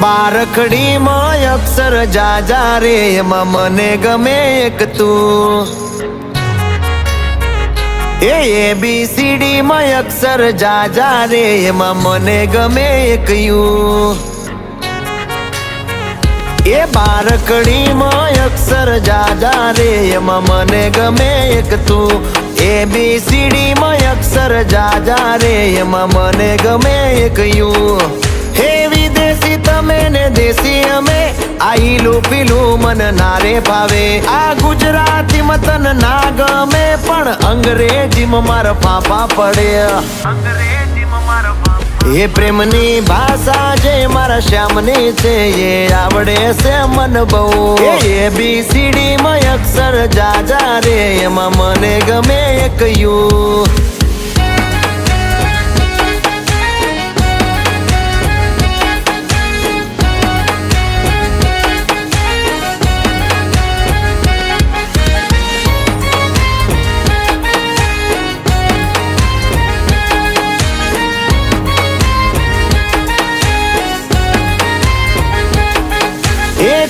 બારખડીમાં અક્ષર જાજા રે એમાં મને ગમે એક તું ABCD માં અક્ષર જાજા રે એમાં મને ગમે એક યુ બારખડીમાં અક્ષર જાજા રે એમાં મને ગમે એક તું ABCD માં અક્ષર જાજા રે એમાં મને ગમે એક યુ હે વિદેશી તમે ને દેશી અમે આઈલું પીલું મન નારે ભાવે આ ગુજરાતી મતન ના ગમે પણ અંગ્રેજીમાં મારા પાપા પડે એ પ્રેમની ભાષા જે મારા શ્યામની છે એ આવડે છે મન બહુ ABCD માં અક્ષર જાજા રે એમાં મને ગમે એક યુ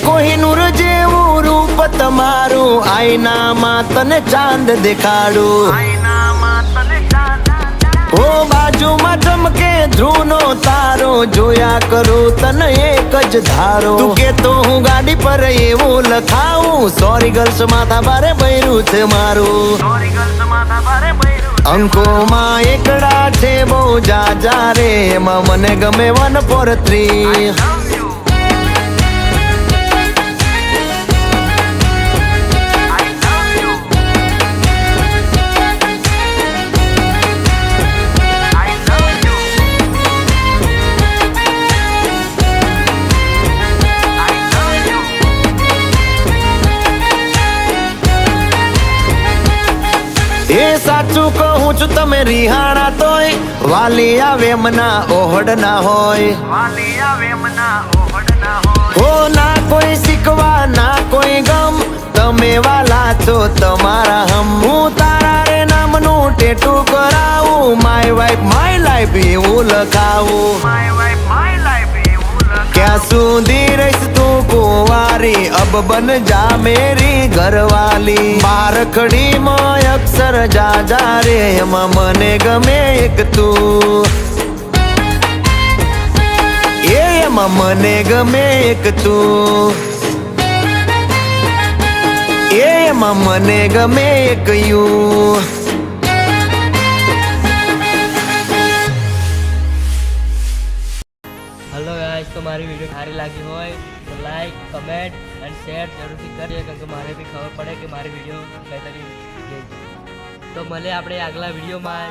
કોહિનૂર જેવું રૂપ તમારું આઈનામાં તને ચાંદ દેખાડું ઓ બાજુમાં ચમકે ધ્રુવનો તારો જોયા કરું તને એક જ ધારો તું કે તો હું ગાડી પર એવું લખાવું સોરી ગર્લ્સ માથા બારે બૈરું છે મારું અંકોમાં એકડા છે બહુ જાજા રે એમાં મને ગમે 143 સાચું કહું છું તમે રિહાણા તોય વાલી આવે મના ઓહડ ના હોય હો ના કોઈ શીખવા ના કોઈ ગમ તમે વાલા છો તમારા હમ હું તારા રે નામનું ટેટુ કરાવું માય વાઇફ માય લાઈફ એવું લખાવું ક્યાં સુધી રહીશ તું કુંવારી અબ બન જા મેરી ઘરવાલી બારખડીમાં અક્ષર જાજા રે એમાં મને ગમે એક તું એમાં મને ગમે એક તું એમાં મને ગમે એક યુ हेलो गाइस तो हमारी वीडियो सारी लगी हो तो लाइक कमेंट एंड शेयर जरूर करिए क्योंकि मारे भी खबर पड़े कि मारी वीडियो कई तो મળે આપણે આગલા વિડીયોમાં.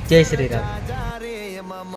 જય શ્રી રામ.